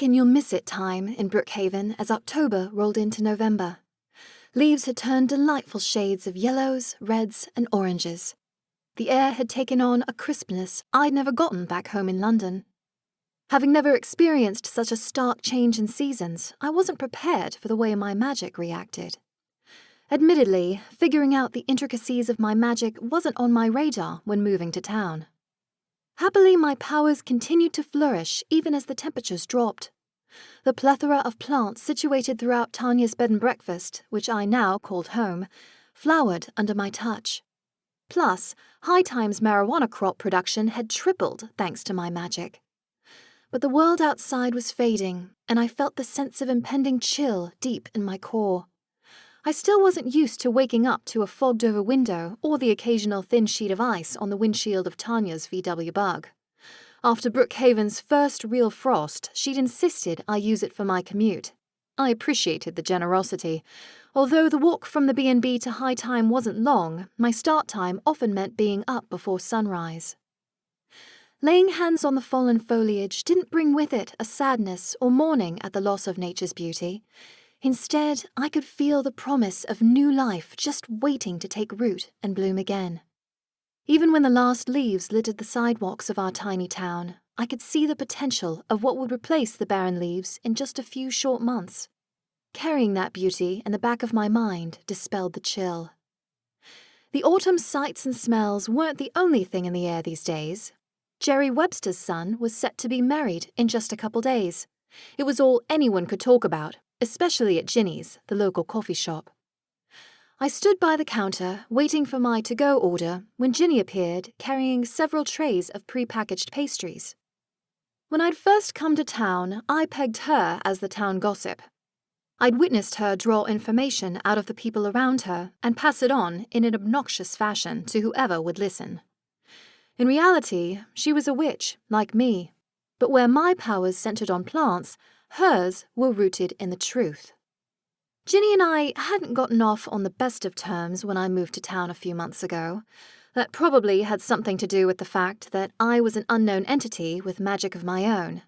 like-and-you'll-miss-it time in Brookhaven as October rolled into November. Leaves had turned delightful shades of yellows, reds, and oranges. The air had taken on a crispness I'd never gotten back home in London. Having never experienced such a stark change in seasons, I wasn't prepared for the way my magic reacted. Admittedly, figuring out the intricacies of my magic wasn't on my radar when moving to town. Happily, my powers continued to flourish even as the temperatures dropped. The plethora of plants situated throughout Tanya's bed and breakfast, which I now called home, flowered under my touch. Plus, High Time's marijuana crop production had tripled thanks to my magic. But the world outside was fading, and I felt the sense of impending chill deep in my core. I still wasn't used to waking up to a fogged-over window or the occasional thin sheet of ice on the windshield of Tanya's VW Bug. After Brookhaven's first real frost, she'd insisted I use it for my commute. I appreciated the generosity. Although the walk from the B&B to High Time wasn't long, my start time often meant being up before sunrise. Laying hands on the fallen foliage didn't bring with it a sadness or mourning at the loss of nature's beauty. Instead, I could feel the promise of new life just waiting to take root and bloom again. Even when the last leaves littered the sidewalks of our tiny town, I could see the potential of what would replace the barren leaves in just a few short months. Carrying that beauty in the back of my mind dispelled the chill. The autumn sights and smells weren't the only thing in the air these days. Jerry Webster's son was set to be married in just a couple days. It was all anyone could talk about, especially at Ginny's, the local coffee shop. I stood by the counter, waiting for my to-go order, when Ginny appeared, carrying several trays of pre-packaged pastries. When I'd first come to town, I pegged her as the town gossip. I'd witnessed her draw information out of the people around her and pass it on in an obnoxious fashion to whoever would listen. In reality, she was a witch, like me, but where my powers centered on plants, hers were rooted in the truth. Ginny and I hadn't gotten off on the best of terms when I moved to town a few months ago. That probably had something to do with the fact that I was an unknown entity with magic of my own.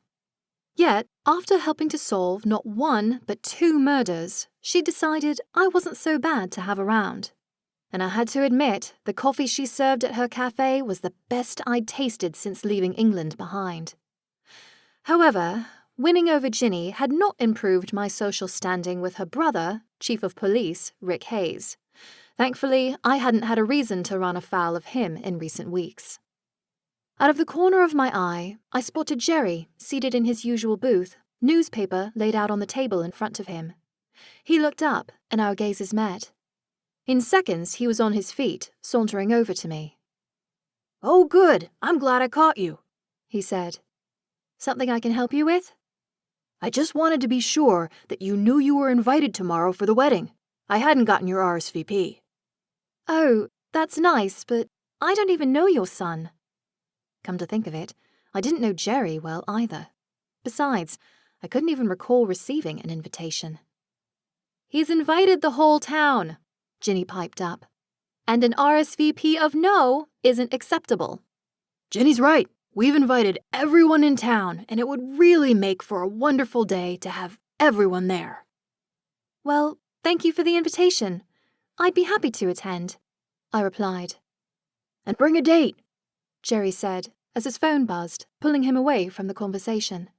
Yet, after helping to solve not one but 2 murders, she decided I wasn't so bad to have around. And I had to admit, the coffee she served at her cafe was the best I'd tasted since leaving England behind. However, winning over Ginny had not improved my social standing with her brother, Chief of Police, Rick Hayes. Thankfully, I hadn't had a reason to run afoul of him in recent weeks. Out of the corner of my eye, I spotted Jerry, seated in his usual booth, newspaper laid out on the table in front of him. He looked up, and our gazes met. In seconds, he was on his feet, sauntering over to me. "Oh, good. I'm glad I caught you," he said. "Something I can help you with?" "I just wanted to be sure that you knew you were invited tomorrow for the wedding. I hadn't gotten your RSVP. "Oh, that's nice, but I don't even know your son." Come to think of it, I didn't know Jerry well either. Besides, I couldn't even recall receiving an invitation. "He's invited the whole town," Ginny piped up. "And an RSVP of no isn't acceptable." "Ginny's right. We've invited everyone in town, and it would really make for a wonderful day to have everyone there." "Well, thank you for the invitation. I'd be happy to attend," I replied. "And bring a date," Jerry said, as his phone buzzed, pulling him away from the conversation.